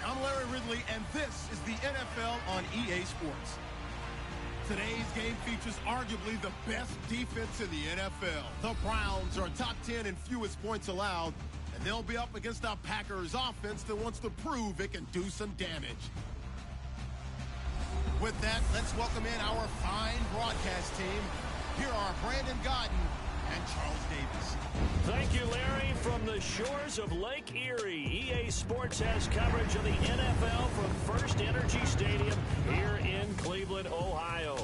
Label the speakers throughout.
Speaker 1: I'm Larry Ridley, and this is the NFL on EA Sports. Today's game features arguably the best defense in the NFL. The Browns are top 10 in fewest points allowed, and they'll be up against a Packers offense that wants to prove it can do some damage. With that, let's welcome in our fine broadcast team. Here are Brandon Gaudin and Charles Davis.
Speaker 2: Thank you, Larry. From the shores of Lake Erie, EA Sports has coverage of the NFL from First Energy Stadium here in Cleveland, Ohio.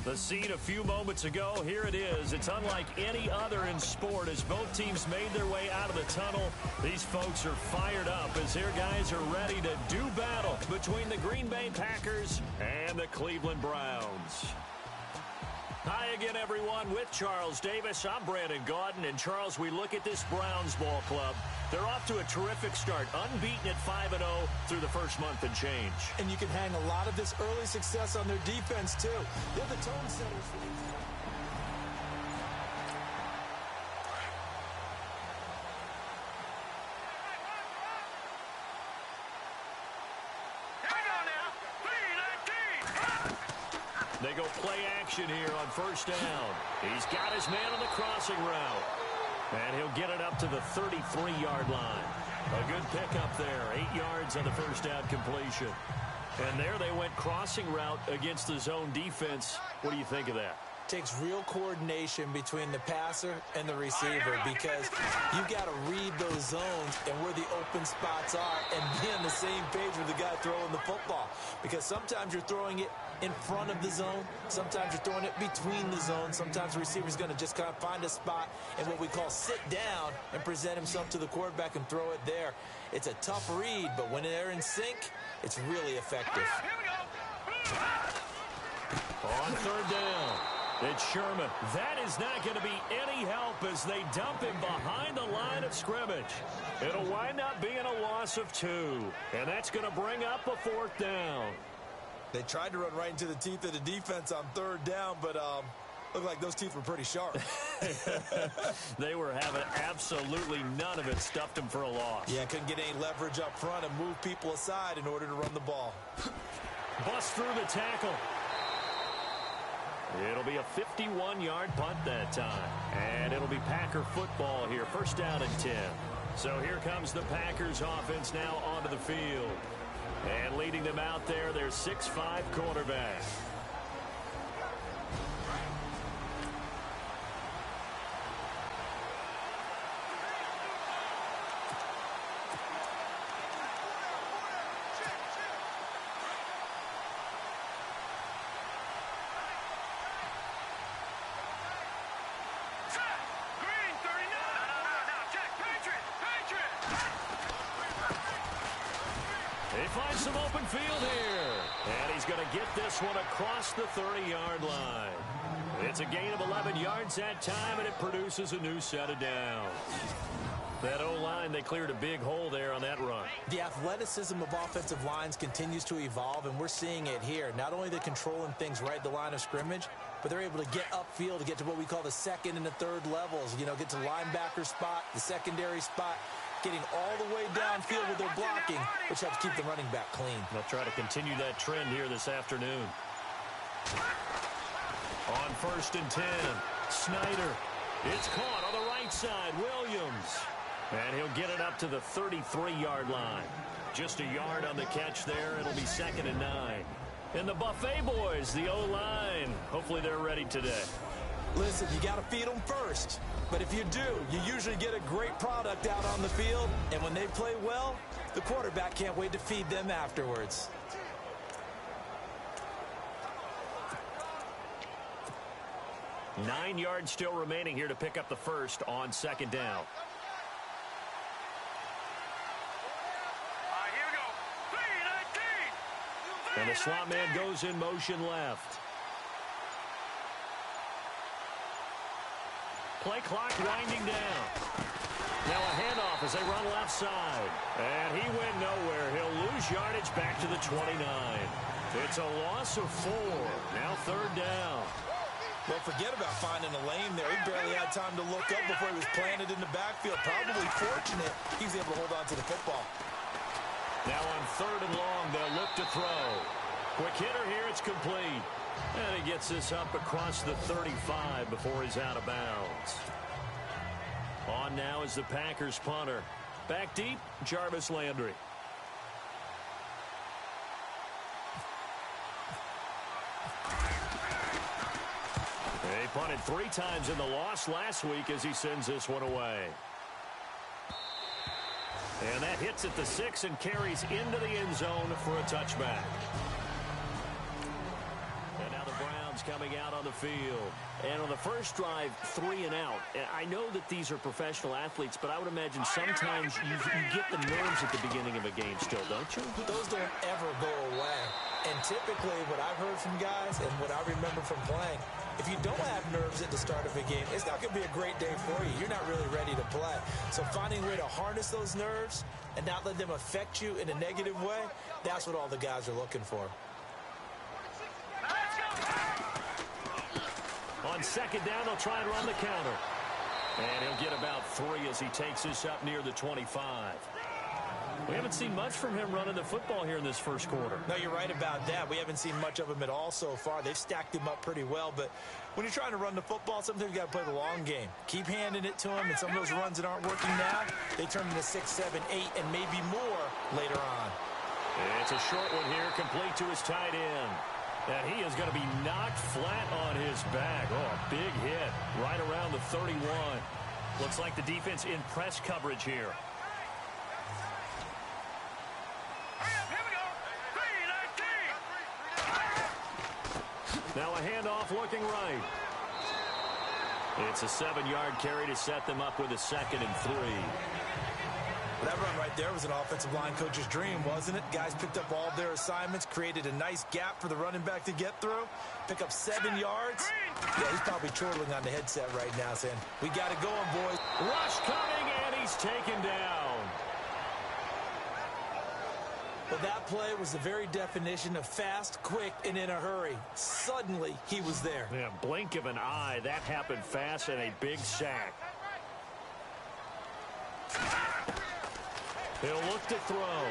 Speaker 2: The scene a few moments ago, here it is. It's unlike any other in sport as both teams made their way out of the tunnel. These folks are fired up as their guys are ready to do battle between the Green Bay Packers and the Cleveland Browns. Hi again, everyone, with Charles Davis. I'm Brandon Gaudin, and Charles, we look at this Browns ball club. They're off to a terrific start, unbeaten at 5-0 through the first month and change.
Speaker 3: And you can hang a lot of this early success on their defense, too. They're the tone setters for these.
Speaker 2: They go play action here on first down. He's got his man on the crossing route. And he'll get it up to the 33-yard line. A good pickup there. 8 yards on the first down completion. And there they went crossing route against the zone defense. What do you think of that?
Speaker 3: Takes real coordination between the passer and the receiver because you've got to read those zones and where the open spots are and be on the same page with the guy throwing the football. Because sometimes you're throwing it in front of the zone. Sometimes you're throwing it between the zones. Sometimes the receiver's going to just kind of find a spot and what we call sit down and present himself to the quarterback and throw it there. It's a tough read, but when they're in sync, it's really effective.
Speaker 2: On third down, it's Sherman. That is not going to be any help as they dump him behind the line of scrimmage. It'll wind up being a loss of 2, and that's going to bring up a fourth down.
Speaker 3: They tried to run right into the teeth of the defense on third down, but looked like those teeth were pretty sharp.
Speaker 2: They were having absolutely none of it. Stuffed them for a loss.
Speaker 3: Yeah, couldn't get any leverage up front and move people aside in order to run the ball.
Speaker 2: Bust through the tackle. It'll be a 51-yard punt that time. And it'll be Packer football here. First down and 10. So here comes the Packers offense now onto the field. And leading them out there, their 6'5" quarterback. They find some open field here. And he's going to get this one across the 30-yard line. It's a gain of 11 yards that time, and it produces a new set of downs. That O-line, they cleared a big hole there on that run.
Speaker 3: The athleticism of offensive lines continues to evolve, and we're seeing it here. Not only they're controlling things right at the line of scrimmage, but they're able to get upfield to get to what we call the second and the third levels. You know, get to linebacker spot, the secondary spot, getting all the way downfield with their blocking, which helps keep the running back clean.
Speaker 2: They'll try to continue that trend here this afternoon. On first and 10, Snyder. It's caught on the right side, Williams. And he'll get it up to the 33-yard line. Just a yard on the catch there. It'll be 2nd and 9. And the Buffet boys, the O-line, hopefully they're ready today.
Speaker 3: Listen, you got to feed them first. But if you do, you usually get a great product out on the field. And when they play well, the quarterback can't wait to feed them afterwards.
Speaker 2: Nine yards still remaining here to pick up the first on second down. And the slot man goes in motion left. Play clock winding down. Now a handoff as they run left side. And he went nowhere. He'll lose yardage back to the 29. It's a loss of 4. Now third down.
Speaker 3: Well, forget about finding a lane there. He barely had time to look up before he was planted in the backfield. Probably fortunate he was able to hold on to the football.
Speaker 2: Now on 3rd and long, they'll look to throw. Quick hitter here, it's complete. And he gets this up across the 35 before he's out of bounds. On now is the Packers punter. Back deep, Jarvis Landry. He punted 3 times in the loss last week as he sends this one away. And that hits at the 6 and carries into the end zone for a touchback. And now the Browns coming out on the field. And on the first drive, 3 and out. And I know that these are professional athletes, but I would imagine sometimes you get the nerves at the beginning of a game still, don't you?
Speaker 3: Those don't ever go away. And typically what I've heard from guys and what I remember from playing, if you don't have nerves at the start of a game, it's not going to be a great day for you. You're not really ready to play. So finding a way to harness those nerves and not let them affect you in a negative way, that's what all the guys are looking for.
Speaker 2: On 2nd down, they'll try and run the counter. And he'll get about 3 as he takes this up near the 25. We haven't seen much from him running the football here in this first quarter.
Speaker 3: No, you're right about that. We haven't seen much of him at all so far. They've stacked him up pretty well, but when you're trying to run the football, sometimes you got to play the long game. Keep handing it to him, and some of those runs that aren't working now, they turn into 6, 7, 8, and maybe more later on.
Speaker 2: It's a short one here, complete to his tight end. And he is going to be knocked flat on his back. Oh, a big hit right around the 31. Looks like the defense in press coverage here. Now a handoff looking right. It's a 7-yard carry to set them up with a 2nd and 3.
Speaker 3: That run right there was an offensive line coach's dream, wasn't it? Guys picked up all their assignments, created a nice gap for the running back to get through, pick up 7 yards. Yeah, he's probably chortling on the headset right now saying, we got it going, boys.
Speaker 2: Rush coming, and he's taken down.
Speaker 3: Well, that play was the very definition of fast, quick, and in a hurry. Suddenly, he was there.
Speaker 2: Yeah, blink of an eye. That happened fast and a big sack. He'll look to throw.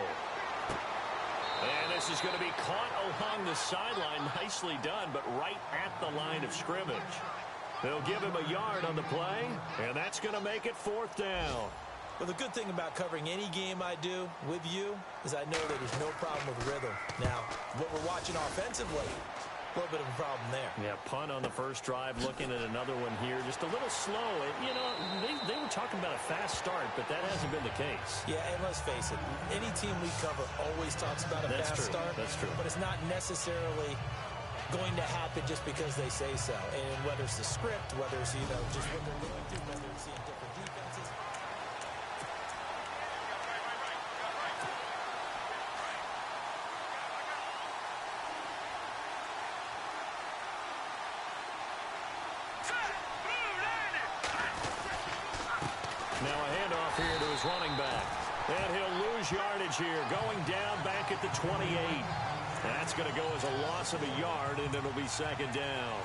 Speaker 2: And this is going to be caught along the sideline. Nicely done, but right at the line of scrimmage. They'll give him a yard on the play, and that's going to make it 4th down.
Speaker 3: Well, the good thing about covering any game I do with you is I know that there's no problem with rhythm. Now, what we're watching offensively, a little bit of a problem there.
Speaker 2: Yeah, punt on the first drive, looking at another one here. Just a little slow. You know, they were talking about a fast start, but that hasn't been the case.
Speaker 3: Yeah, and let's face it, any team we cover always talks about a fast start.
Speaker 2: That's true.
Speaker 3: But it's not necessarily going to happen just because they say so. And whether it's the script, whether it's, you know, just what they're going through, whether it's seeing different defenses.
Speaker 2: Now a handoff here to his running back. And he'll lose yardage here, going down back at the 28. That's going to go as a loss of a yard, and it'll be 2nd down.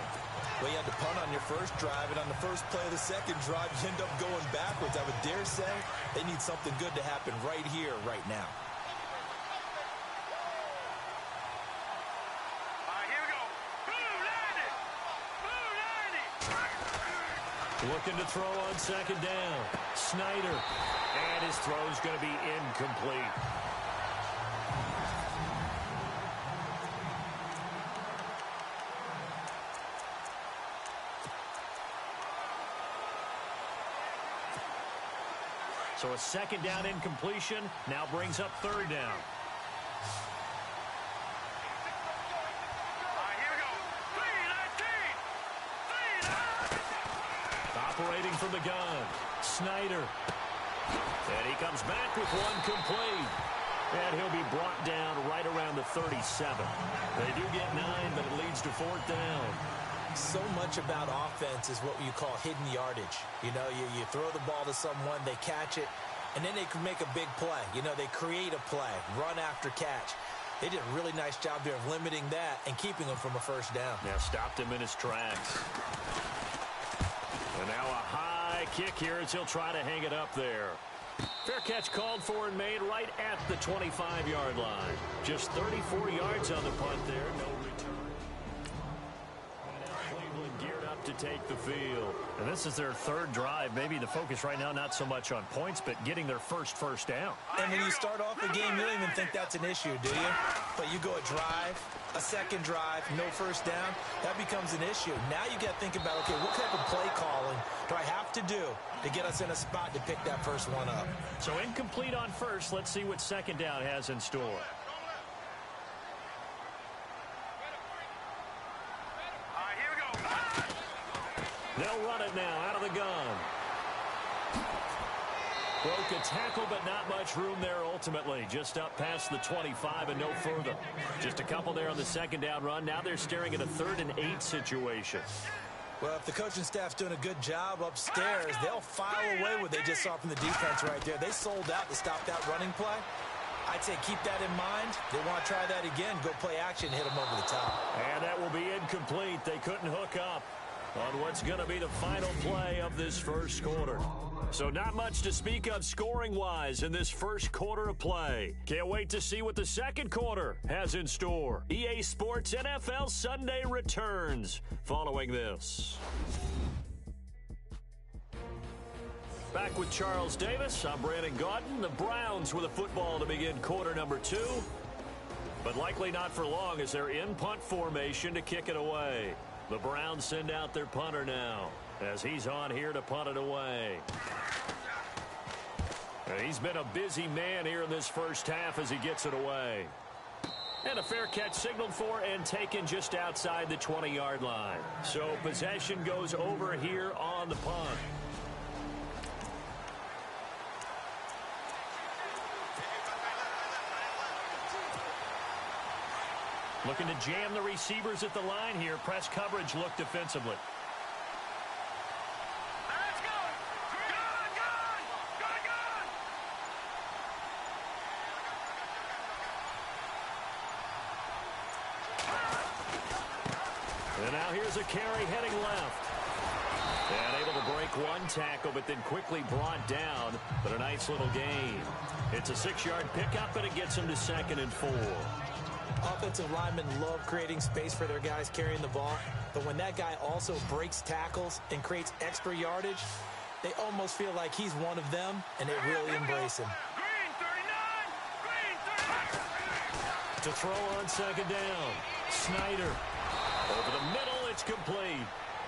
Speaker 3: Well, you had to punt on your first drive, and on the first play of the second drive, you end up going backwards. I would dare say they need something good to happen right here, right now.
Speaker 2: Looking to throw on 2nd down. Snyder. And his throw's going to be incomplete. So a 2nd down incompletion now brings up 3rd down. Operating from the gun, Snyder. And he comes back with one complete. And he'll be brought down right around the 37. They do get 9, but it leads to 4th down.
Speaker 3: So much about offense is what you call hidden yardage. You know, you throw the ball to someone, they catch it, and then they can make a big play. You know, they create a play, run after catch. They did a really nice job there of limiting that and keeping him from a 1st down.
Speaker 2: Now stopped him in his tracks. And now a high kick here as he'll try to hang it up there. Fair catch called for and made right at the 25-yard line. Just 34 yards on the punt there. No return. And now Cleveland geared up to take the field.
Speaker 4: And this is their third drive. Maybe the focus right now not so much on points, but getting their first down.
Speaker 3: And when you start off a game, you don't even think that's an issue, do you? But you go a drive, a second drive, no first down, that becomes an issue. Now you got to think about, okay, what type of play calling do I have to do to get us in a spot to pick that first one up?
Speaker 4: So incomplete on first. Let's see what second down has in store.
Speaker 2: They'll run it now out of the gun. Broke a tackle, but not much room there ultimately. Just up past the 25 and no further. Just a couple there on the second down run. Now they're staring at a 3rd and 8 situation.
Speaker 3: Well, if the coaching staff's doing a good job upstairs, they'll file away what they just saw from the defense right there. They sold out to stop that running play. I'd say keep that in mind. They want to try that again. Go play action, hit them over the top.
Speaker 2: And that will be incomplete. They couldn't hook up on what's going to be the final play of this first quarter. So not much to speak of scoring-wise in this first quarter of play. Can't wait to see what the second quarter has in store. EA Sports NFL Sunday returns following this. Back with Charles Davis. I'm Brandon Gaudin. The Browns with a football to begin quarter number 2. But likely not for long as they're in punt formation to kick it away. The Browns send out their punter now as he's on here to punt it away. And he's been a busy man here in this first half as he gets it away. And a fair catch signaled for and taken just outside the 20-yard line. So possession goes over here on the punt.
Speaker 4: Looking to jam the receivers at the line here. Press coverage look defensively.
Speaker 2: And now here's a carry heading left. And able to break one tackle, but then quickly brought down. But a nice little gain. It's a 6-yard pickup, and it gets him to 2nd and 4.
Speaker 3: Offensive linemen love creating space for their guys carrying the ball, but when that guy also breaks tackles and creates extra yardage, they almost feel like he's one of them, and they really embrace him.
Speaker 2: To throw on second down. Snyder. Over the middle, it's complete.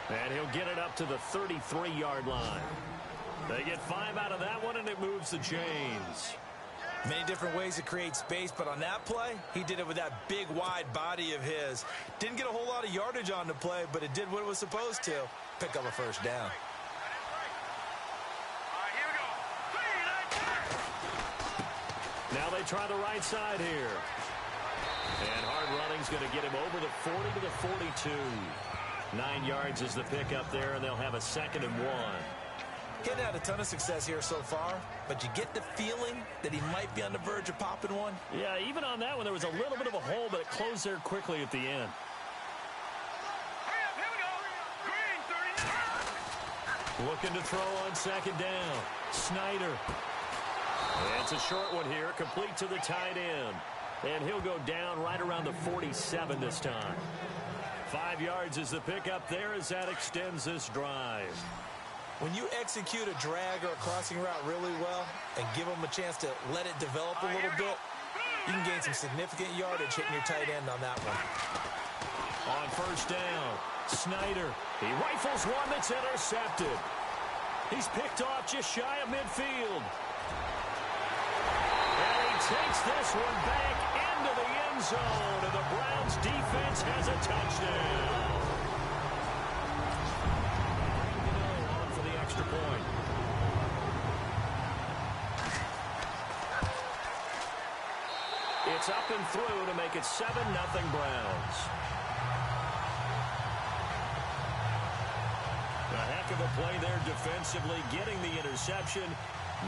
Speaker 2: And he'll get it up to the 33-yard line. They get 5 out of that one, and it moves the chains.
Speaker 3: Many different ways to create space, but on that play, he did it with that big, wide body of his. Didn't get a whole lot of yardage on the play, but it did what it was supposed to. Pick up a first down.
Speaker 2: Now they try the right side here. And hard running's going to get him over the 40 to the 42. 9 yards is the pickup there, and they'll have a 2nd and 1.
Speaker 3: He's had a ton of success here so far, but you get the feeling that he might be on the verge of popping one.
Speaker 4: Yeah, even on that one, there was a little bit of a hole, but it closed there quickly at the end.
Speaker 2: Looking to throw on second down. Snyder. It's a short one here, complete to the tight end. And he'll go down right around the 47 this time. 5 yards is the pickup there as that extends this drive.
Speaker 3: When you execute a drag or a crossing route really well and give them a chance to let it develop a little bit, you can gain some significant yardage hitting your tight end on that one.
Speaker 2: On first down, Snyder. He rifles one that's intercepted. He's picked off just shy of midfield. And he takes this one back into the end zone, and the Browns defense has a touchdown. For the extra point. It's up and through to make it 7-0 Browns. A heck of a play there defensively, getting the interception,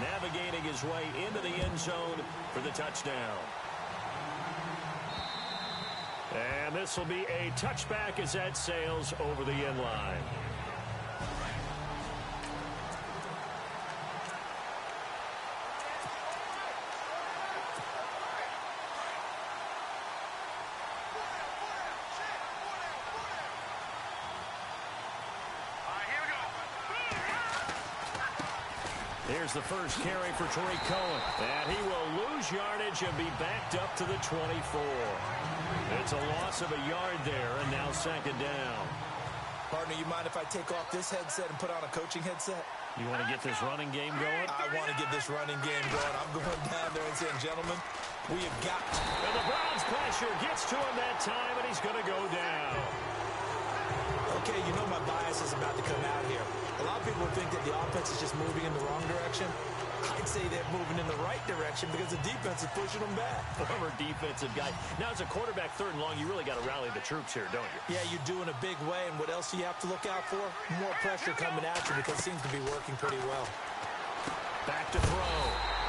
Speaker 2: navigating his way into the end zone for the touchdown. And this will be a touchback as that sails over the end line. Here's the first carry for Tariq Cohen. And he will lose yardage and be backed up to the 24. It's a loss of a yard there, and now second down.
Speaker 3: Partner, you mind if I take off this headset and put on a coaching headset?
Speaker 2: You want to get this running game going?
Speaker 3: I want to get this running game going. I'm going down there and saying, gentlemen, we have got to.
Speaker 2: And the Browns pressure gets to him that time, and he's going to go down.
Speaker 3: Okay, you know my bias is about to come out here. A lot of people think that the offense is just moving in the wrong direction. I'd say they're moving in the right direction because the defense is pushing them back.
Speaker 2: Former defensive guy. Now, as a quarterback, third and long, you really got to rally the troops here, don't you?
Speaker 3: Yeah, you do in a big way. And what else do you have to look out for? More pressure coming at you because it seems to be working pretty well.
Speaker 2: Back to throw.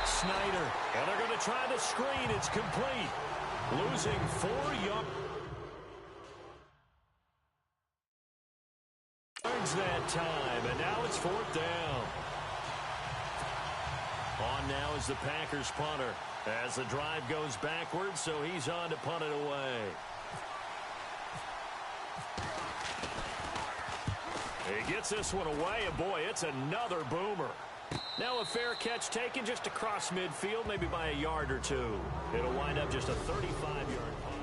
Speaker 2: Snyder. And they're going to try the screen. It's complete. Losing 4 yards that time. And now it's fourth down. On now is the Packers punter as the drive goes backwards, so he's on to punt it away. He gets this one away, and boy, it's another boomer. Now a fair catch taken just across midfield, maybe by a yard or two. It'll wind up just a 35-yard punt.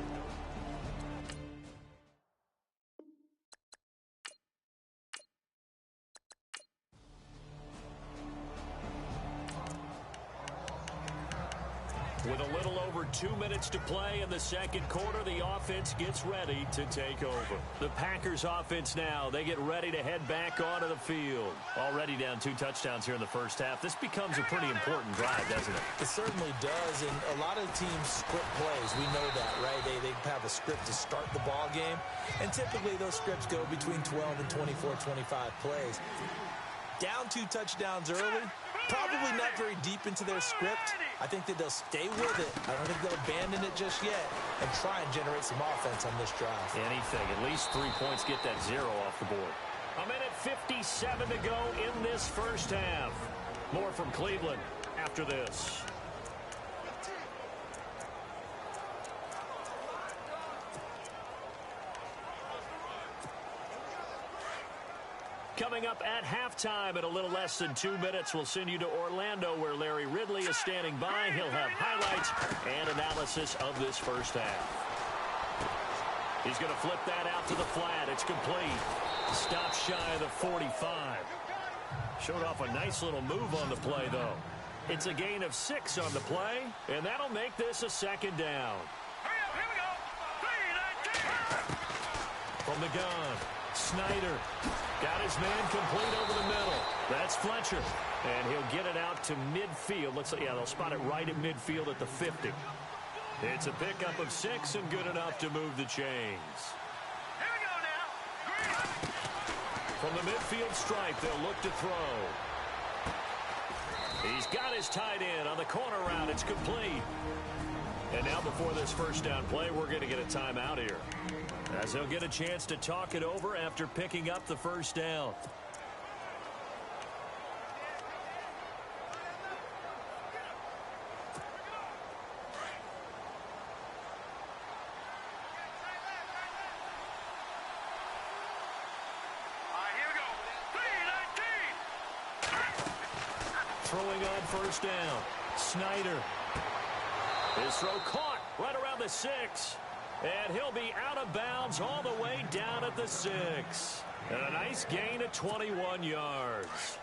Speaker 2: With a little over 2 minutes to play in the second quarter, the offense gets ready to take over. The Packers offense now, they get ready to head back onto the field. Already down 2 touchdowns here in the first half. This becomes a pretty important drive, doesn't it?
Speaker 3: It certainly does, and a lot of teams script plays. We know that, right? They have a script to start the ball game, and typically those scripts go between 12 and 24, 25 plays. Down 2 touchdowns early, probably not very deep into their script. I think that they'll stay with it. I don't think they'll abandon it just yet and try and generate some offense on this drive.
Speaker 2: Anything. At least 3 points, get that 0 off the board. A minute 57 to go in this first half. More from Cleveland after this. Coming up at halftime in a little less than 2 minutes, we'll send you to Orlando where Larry Ridley is standing by. He'll have highlights and analysis of this first half. He's going to flip that out to the flat. It's complete. Stop shy of the 45. Showed off a nice little move on the play, though. It's a gain of 6 on the play, and that'll make this a second down.
Speaker 5: Here we go. 3-19.
Speaker 2: From the gun, Snyder got his man complete over the middle. That's Fletcher, and he'll get it out to midfield. Looks like, yeah, they'll spot it right at midfield at the 50. It's a pickup of 6 and good enough to move the chains.
Speaker 5: Here we go now.
Speaker 2: From the midfield stripe, they'll look to throw. He's got his tight end on the corner route. It's complete. And now before this first down play, we're going to get a timeout here, as they'll get a chance to talk it over after picking up the first down.
Speaker 5: Here we go. 3-19.
Speaker 2: Throwing on first down, Snyder. His throw caught right around the 6. And he'll be out of bounds all the way down at the 6. And a nice gain of 21 yards.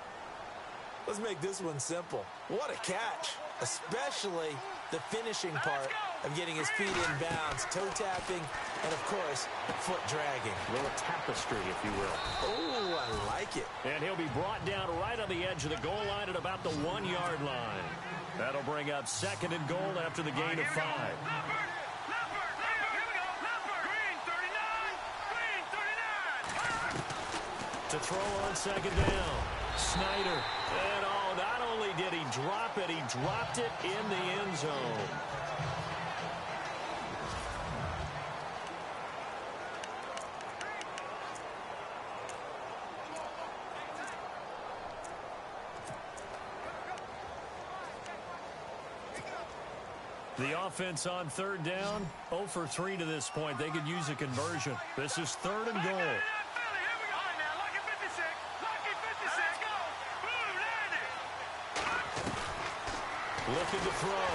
Speaker 3: Let's make this one simple. What a catch, especially the finishing part of getting his feet in bounds, toe tapping, and, of course, foot dragging.
Speaker 2: A little tapestry, if you will.
Speaker 3: Oh, I like it.
Speaker 2: And he'll be brought down right on the edge of the goal line at about the 1-yard line. That'll bring up 2nd and goal after the gain of 5. To throw on second down, Snyder. And oh, not only did he drop it, he dropped it in the end zone. The offense on third down, 0 for 3 to this point. They could use a conversion. This is 3rd and goal. Looking to throw.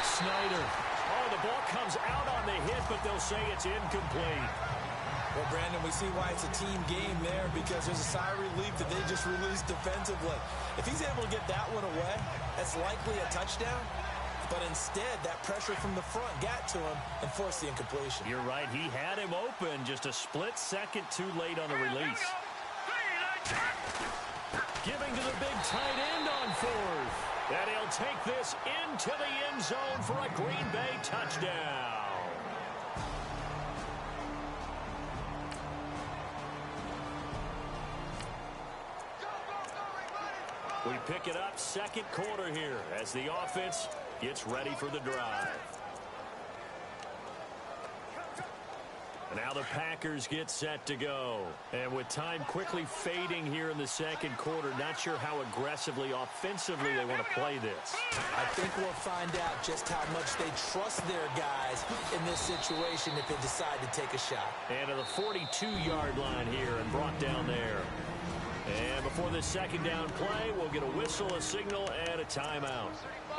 Speaker 2: Snyder. Oh, the ball comes out on the hit, but they'll say it's incomplete.
Speaker 3: Well, Brandon, we see why it's a team game there, because there's a sigh of relief that they just released defensively. If he's able to get that one away, that's likely a touchdown. But instead, that pressure from the front got to him and forced the incompletion.
Speaker 2: You're right. He had him open, just a split second too late on the release. Giving to the big tight end on fourth. And he'll take this into the end zone for a Green Bay touchdown. We pick it up second quarter here as the offense gets ready for the drive. Now the Packers get set to go. And with time quickly fading here in the second quarter, not sure how aggressively, offensively they want to play this.
Speaker 3: I think we'll find out just how much they trust their guys in this situation if they decide to take a shot.
Speaker 2: And to the 42-yard line here and brought down there. And before the second down play, we'll get a whistle, a signal, and a timeout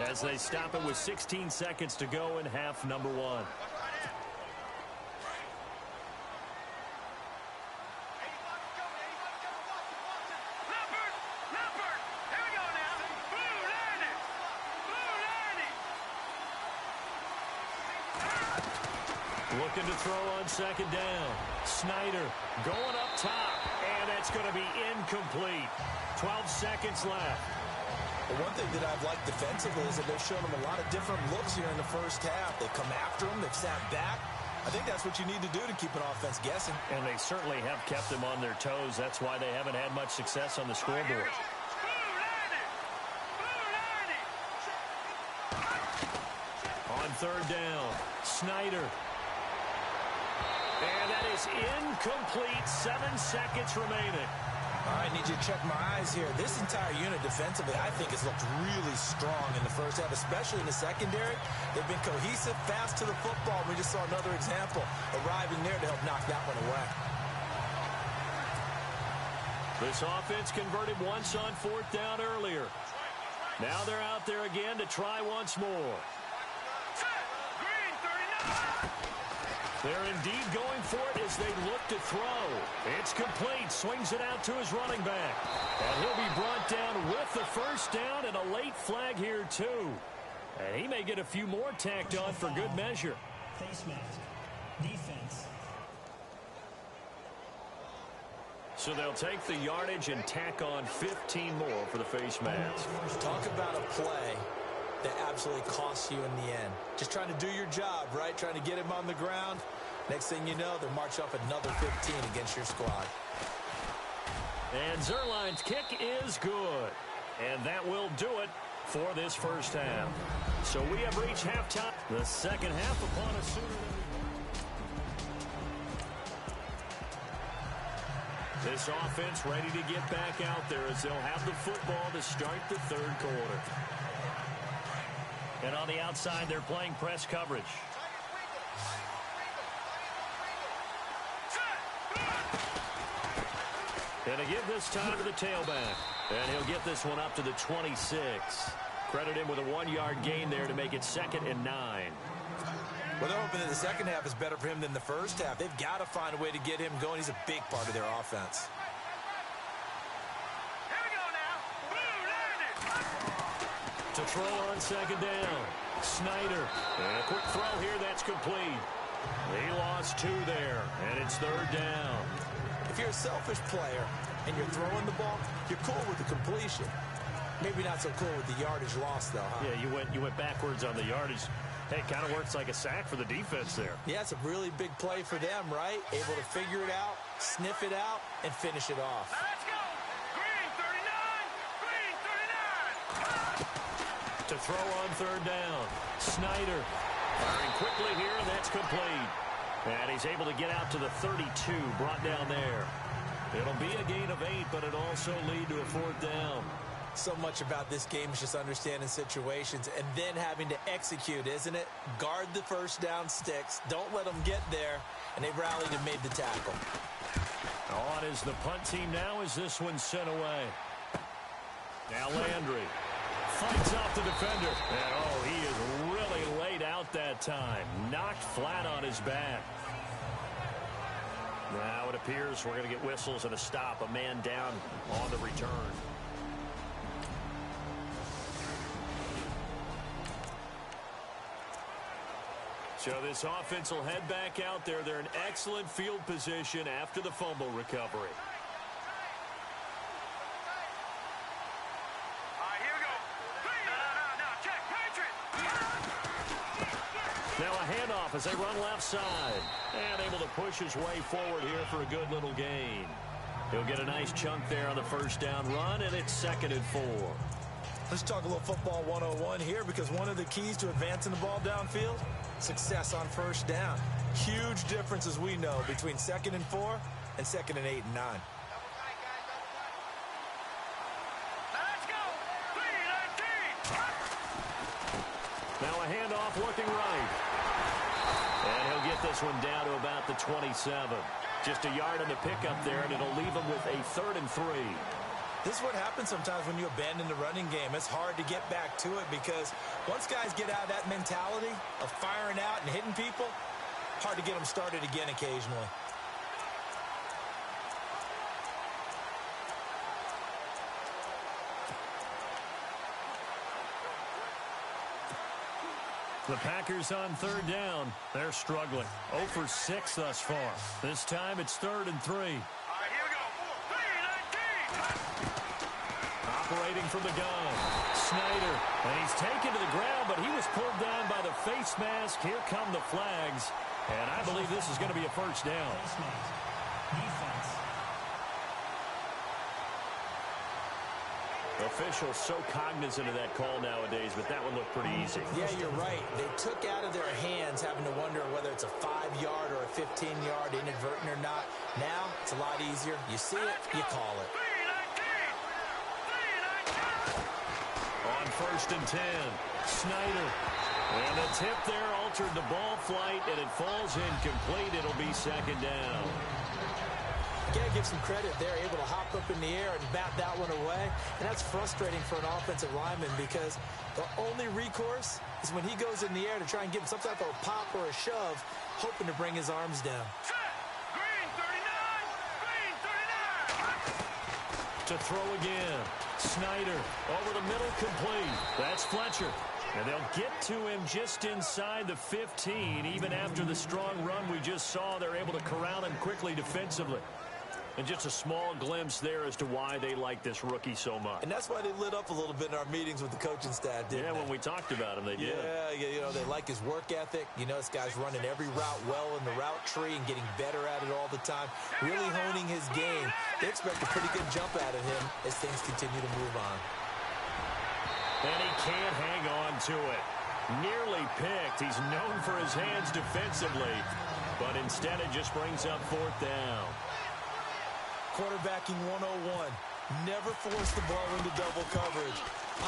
Speaker 2: as they stop it with 16 seconds to go in half number one. Looking to throw on second down. Snyder going up top, and that's going to be incomplete. 12 seconds left.
Speaker 3: The one thing that I've liked defensively is that they've shown them a lot of different looks here in the first half. They come after them, they've sat back. I think that's what you need to do to keep an offense guessing.
Speaker 2: And they certainly have kept them on their toes. That's why they haven't had much success on the scoreboard. On third down, Snyder. And that is incomplete. 7 seconds remaining.
Speaker 3: All right, I need you to check my eyes here. This entire unit defensively, I think, has looked really strong in the first half, especially in the secondary. They've been cohesive, fast to the football. We just saw another example arriving there to help knock that one away.
Speaker 2: This offense converted once on fourth down earlier. Now they're out there again to try once more. They're indeed going for it as they look to throw. It's complete. Swings it out to his running back. And he'll be brought down with the first down and a late flag here, too. And he may get a few more tacked on for good measure.
Speaker 6: Face mask. Defense.
Speaker 2: So they'll take the yardage and tack on 15 more for the face mask.
Speaker 3: Talk about a play that absolutely costs you in the end. Just trying to do your job, right? Trying to get him on the ground. Next thing you know, they're marching off another 15 against your squad.
Speaker 2: And Zerline's kick is good. And that will do it for this first half. So we have reached halftime. The second half upon us sooner than this offense ready to get back out there as they'll have the football to start the third quarter. And on the outside, they're playing press coverage. And to give this time to the tailback. And he'll get this one up to the 26. Credit him with a 1-yard gain there to make it 2nd and 9.
Speaker 3: Well, they're hoping that the second half is better for him than the first half. They've got to find a way to get him going. He's a big part of their offense.
Speaker 2: To throw on second down. Snyder. And a quick throw here that's complete. He lost 2 there, and it's third down.
Speaker 3: If you're a selfish player and you're throwing the ball, you're cool with the completion. Maybe not so cool with the yardage loss, though, huh?
Speaker 2: Yeah, you went backwards on the yardage. Hey, it kind of works like a sack for the defense there.
Speaker 3: Yeah, it's a really big play for them, right? Able to figure it out, sniff it out, and finish it off.
Speaker 5: Let's go! Green 39! Green 39!
Speaker 2: To throw on third down. Snyder firing quickly here, and that's complete. And he's able to get out to the 32, brought down there. It'll be a gain of 8, but it'll also lead to a fourth down.
Speaker 3: So much about this game is just understanding situations and then having to execute, isn't it? Guard the first down sticks. Don't let them get there. And they rallied and made the tackle.
Speaker 2: On is the punt team now as this one's sent away. Now Landry Fights off the defender. And, oh, he is really laid out that time. Knocked flat on his back. Now it appears we're going to get whistles and a stop. A man down on the return. So this offense will head back out there. They're in excellent field position after the fumble recovery. Now a handoff as they run left side. And able to push his way forward here for a good little gain. He'll get a nice chunk there on the first down run, and it's 2nd and 4.
Speaker 3: Let's talk a little football 101 here, because one of the keys to advancing the ball downfield, success on first down. Huge difference, as we know, between 2nd and 4 and 2nd and 8 and 9.
Speaker 2: Now a handoff looking right. And he'll get this one down to about the 27. Just a yard on the pickup there, and it'll leave him with a 3rd and 3.
Speaker 3: This is what happens sometimes when you abandon the running game. It's hard to get back to it, because once guys get out of that mentality of firing out and hitting people, hard to get them started again occasionally.
Speaker 2: The Packers on 3rd down. They're struggling. 0 for 6 thus far. This time it's 3rd and 3.
Speaker 5: All right, here we go. 3-19.
Speaker 2: Operating from the gun. Snyder. And he's taken to the ground, but he was pulled down by the face mask. Here come the flags. And I believe this is going to be a first down.
Speaker 6: Face mask. Defense.
Speaker 2: Officials so cognizant of that call nowadays, but that one looked pretty easy.
Speaker 3: Yeah, you're right. They took out of their hands having to wonder whether it's a 5-yard or a 15-yard, inadvertent or not. Now, it's a lot easier. You see it, you call it.
Speaker 5: 3-19.
Speaker 2: On 1st and 10, Snyder. And the tip there altered the ball flight, and it falls incomplete. It'll be 2nd down.
Speaker 3: Gotta give some credit. They're able to hop up in the air and bat that one away. And that's frustrating for an offensive lineman, because the only recourse is when he goes in the air to try and get some type of a pop or a shove, hoping to bring his arms down.
Speaker 5: Set. Green 39. Green 39.
Speaker 2: To throw again. Snyder over the middle, complete. That's Fletcher. And they'll get to him just inside the 15. Even after the strong run we just saw, they're able to corral him quickly defensively. And just a small glimpse there as to why they like this rookie so much.
Speaker 3: And that's why they lit up a little bit in our meetings with the coaching staff, didn't they?
Speaker 2: Yeah, when we talked about him, they did.
Speaker 3: Yeah, you know, they like his work ethic. You know, this guy's running every route well in the route tree and getting better at it all the time, really honing his game. They expect a pretty good jump out of him as things continue to move on.
Speaker 2: And he can't hang on to it. Nearly picked. He's known for his hands defensively, but instead it just brings up 4th down.
Speaker 3: Quarterbacking 101. Never force the ball into double coverage,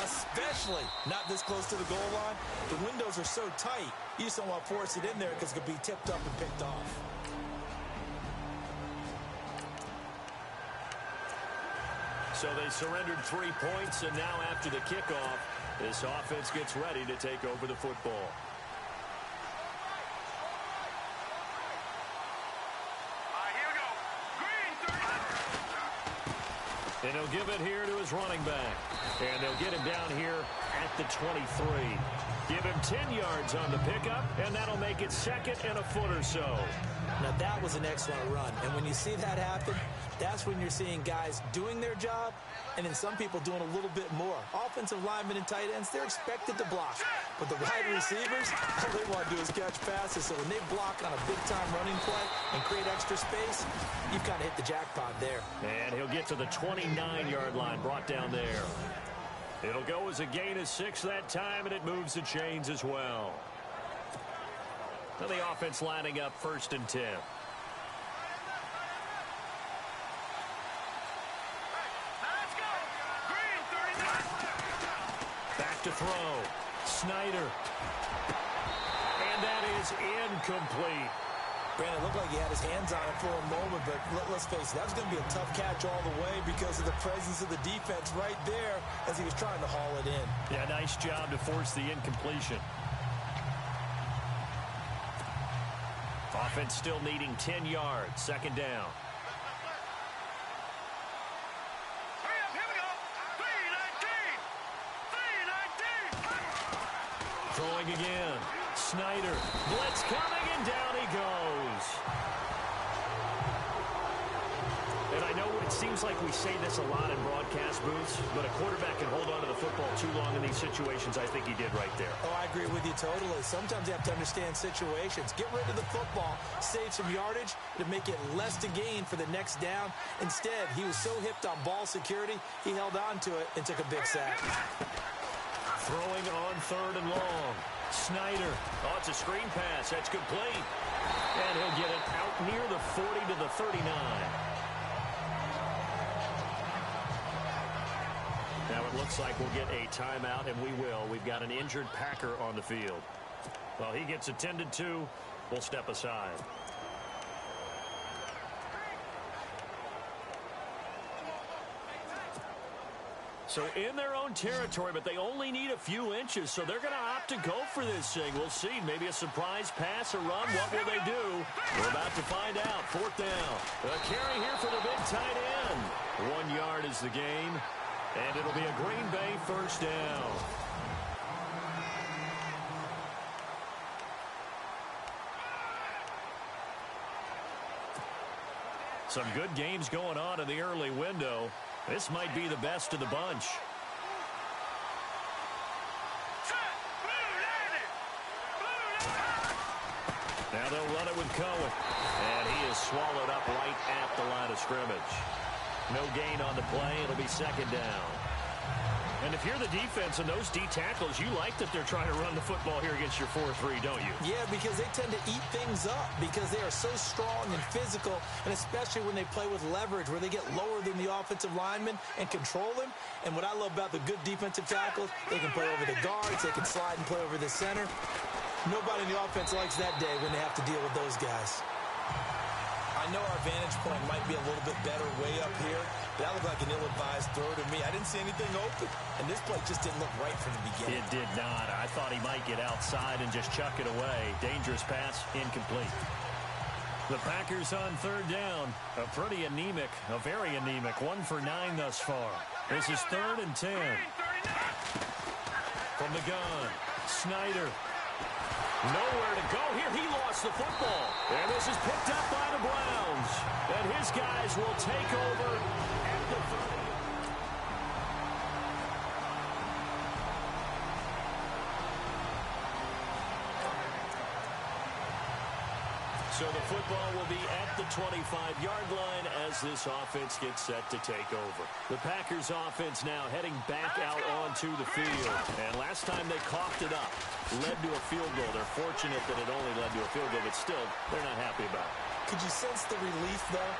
Speaker 3: especially not this close to the goal line. The windows are so tight, you just don't want to force it in there because it could be tipped up and picked off.
Speaker 2: So they surrendered 3 points, and now after the kickoff, this offense gets ready to take over the football. And he'll give it here to his running back. And they'll get him down here at the 23. Give him 10 yards on the pickup, and that'll make it 2nd and a foot or so.
Speaker 3: Now, that was an excellent run. And when you see that happen, that's when you're seeing guys doing their job, and then some people doing a little bit more. Offensive linemen and tight ends, they're expected to block. But the wide receivers, all they want to do is catch passes. So when they block on a big-time running play and create extra space, you've kind of hit the jackpot there.
Speaker 2: And he'll get to the 29-yard line, brought down there. It'll go as a gain of 6 that time, and it moves the chains as well. Now the offense lining up 1st and 10. Back to throw. Snyder. And that is incomplete.
Speaker 3: Brandon, it looked like he had his hands on it for a moment, but let's face it, that was going to be a tough catch all the way because of the presence of the defense right there as he was trying to haul it in.
Speaker 4: Yeah, nice job to force the incompletion. Offense still needing 10 yards. Second down.
Speaker 5: Here we go. 3-19.
Speaker 4: Throwing again. Snyder. Blitz coming, and down he goes. And I know it seems like we say this a lot in broadcast booths, but a quarterback can hold on to the football too long in these situations. I think he did right there.
Speaker 3: Oh, I agree with you totally. Sometimes you have to understand situations. Get rid of the football, save some yardage to make it less to gain for the next down. Instead, he was so hipped on ball security, he held on to it and took a big sack.
Speaker 4: Throwing on third and long. Snyder. Oh, it's a screen pass. That's complete. And he'll get it out near the 40 to the 39. Now it looks like we'll get a timeout, and we will. We've got an injured Packer on the field. Well, he gets attended to. We'll step aside. So in their own territory, but they only need a few inches, so they're going to opt to go for this thing. We'll see. Maybe a surprise pass, a run. What will they do? We're about to find out. Fourth down. A carry here for the big tight end. 1 yard is the gain, and it'll be a Green Bay first down. Some good games going on in the early window. This might be the best of the bunch. Now they'll run it with Cohen. And he is swallowed up right at the line of scrimmage. No gain on the play. It'll be second down. And if you're the defense and those D tackles, you like that they're trying to run the football here against your 4-3, don't you?
Speaker 3: Yeah, because they tend to eat things up because they are so strong and physical, and especially when they play with leverage where they get lower than the offensive lineman and control them. And what I love about the good defensive tackles, they can play over the guards, they can slide and play over the center. Nobody in the offense likes that day when they have to deal with those guys. I know our vantage point might be a little bit better way up here, but that looked like an ill-advised throw to me. I didn't see anything open, and this play just didn't look right from the beginning.
Speaker 4: It did not. I thought he might get outside and just chuck it away. Dangerous pass, incomplete. The Packers on third down. A pretty anemic, a very anemic 1 for 9 thus far. This is 3rd and 10. From the gun, Snyder. Nowhere to go here. He lost the football. And this is picked up by the Browns. And his guys will take over at the 30. So the football will be at the 25-yard line as this offense gets set to take over. The Packers offense now heading back out onto the field. And last time they coughed it up, led to a field goal. They're fortunate that it only led to a field goal, but still, they're not happy about it.
Speaker 3: Could you sense the relief, though,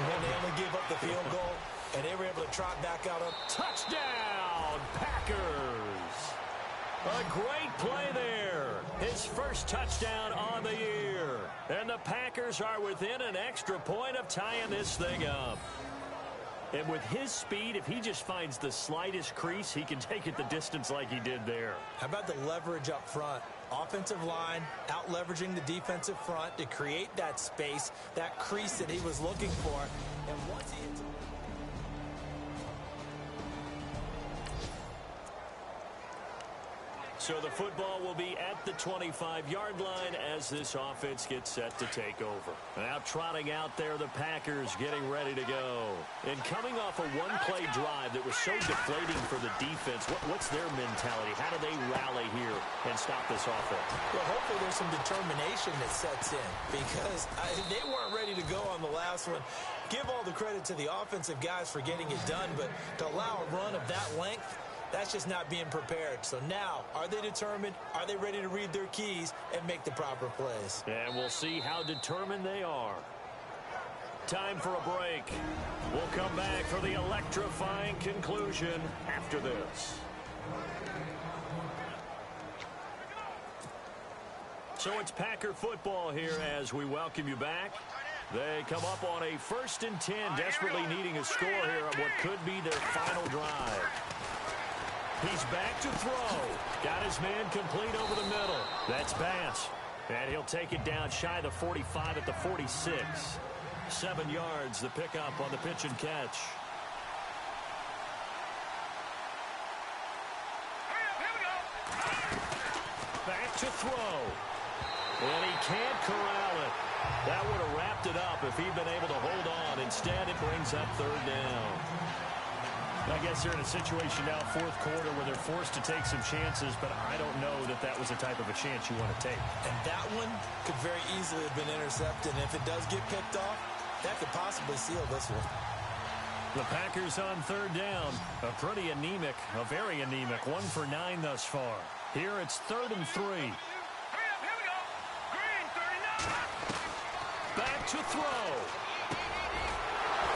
Speaker 3: when they only gave up the field goal and they were able to trot back out on
Speaker 4: Touchdown, Packers! A great play there. His first touchdown on the year. And the Packers are within an extra point of tying this thing up. And with his speed, if he just finds the slightest crease, he can take it the distance like he did there.
Speaker 3: How about the leverage up front? Offensive line out leveraging the defensive front to create that space, that crease that he was looking for. And once he hits...
Speaker 4: So the football will be at the 25-yard line as this offense gets set to take over. Now trotting out there, the Packers getting ready to go. And coming off a one-play drive that was so deflating for the defense, what's their mentality? How do they rally here and stop this offense?
Speaker 3: Well, hopefully there's some determination that sets in because they weren't ready to go on the last one. Give all the credit to the offensive guys for getting it done, but to allow a run of that length, that's just not being prepared. So now, are they determined? Are they ready to read their keys and make the proper plays?
Speaker 4: And we'll see how determined they are. Time for a break. We'll come back for the electrifying conclusion after this.
Speaker 2: So it's Packer football here as we welcome you back. They come up on a 1st and 10, desperately needing a score here on what could be their final drive. He's back to throw. Got his man complete over the middle. That's Bass. And he'll take it down shy of the 45 at the 46. 7 yards, the pickup on the pitch and catch. Back to throw. And he can't corral it. That would have wrapped it up if he'd been able to hold on. Instead, it brings up 3rd down.
Speaker 4: I guess they're in a situation now, 4th quarter, where they're forced to take some chances, but I don't know that that was the type of a chance you want to take.
Speaker 3: And that one could very easily have been intercepted. And if it does get picked off, that could possibly seal this one.
Speaker 4: The Packers on 3rd down. A pretty anemic, a very anemic, 1 for 9 thus far. Here it's 3rd and 3.
Speaker 5: Hurry up, here we go. Green, 39.
Speaker 2: Back to throw.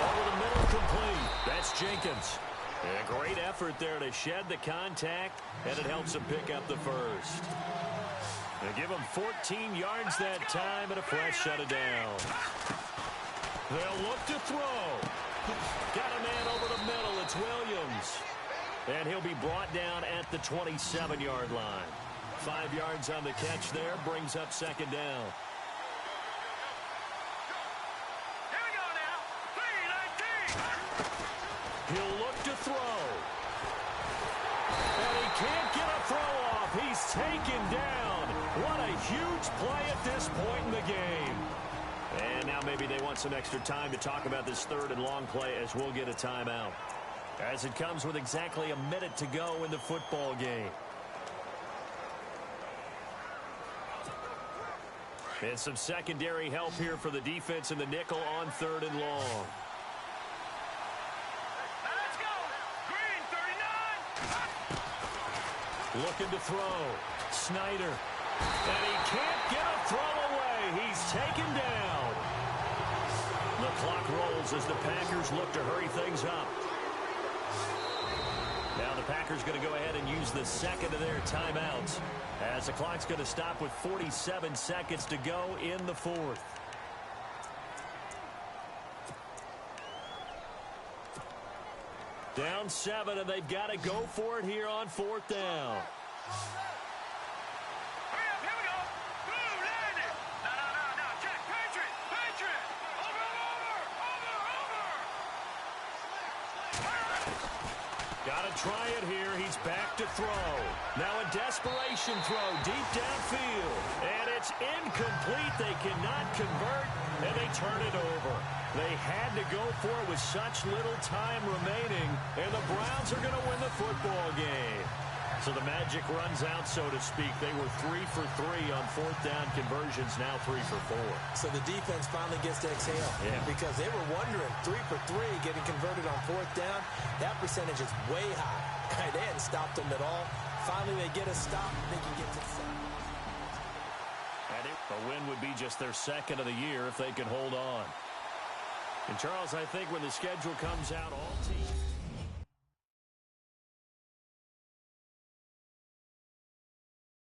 Speaker 2: Over the middle, complete. That's Jenkins. A great effort there to shed the contact, and it helps him pick up the first. They give him 14 yards that time, and a flash shut it down. They'll look to throw. Got a man over the middle. It's Williams. And he'll be brought down at the 27-yard line. 5 yards on the catch there, brings up 2nd down.
Speaker 5: Here we go now. 3-19.
Speaker 2: He'll look to throw. And he can't get a throw off. He's taken down. What a huge play at this point in the game. And now maybe they want some extra time to talk about this 3rd and long play as we'll get a timeout. As it comes with exactly a minute to go in the football game. And some secondary help here for the defense in the nickel on 3rd and long.
Speaker 5: Let's go. Green, 39.
Speaker 2: Looking to throw. Snyder. And he can't get a throw away. He's taken down. The clock rolls as the Packers look to hurry things up. Now the Packers going to go ahead and use the 2nd of their timeouts as the clock's going to stop with 47 seconds to go in the 4th. Down 7, and they've got to go for it here on 4th down.
Speaker 5: Hurry up, here we go. Boom, landed. No. Check, Patriot. Over.
Speaker 2: Got to try it here. He's back to throw. Now a desperation throw deep downfield. And it's incomplete. They cannot convert, and they turn it over. They had to go for it with such little time remaining, and the Browns are going to win the football game. So the magic runs out, so to speak. They were 3 for 3 on 4th down conversions, now 3 for 4.
Speaker 3: So the defense finally gets to exhale.
Speaker 2: Yeah.
Speaker 3: Because they were wondering, 3 for 3 getting converted on 4th down. That percentage is way high. They hadn't stopped them at all. Finally, they get a stop. They can get to the 7.
Speaker 2: And a win would be just their 2nd of the year if they could hold on. And Charles, I think when the schedule comes out, all teams...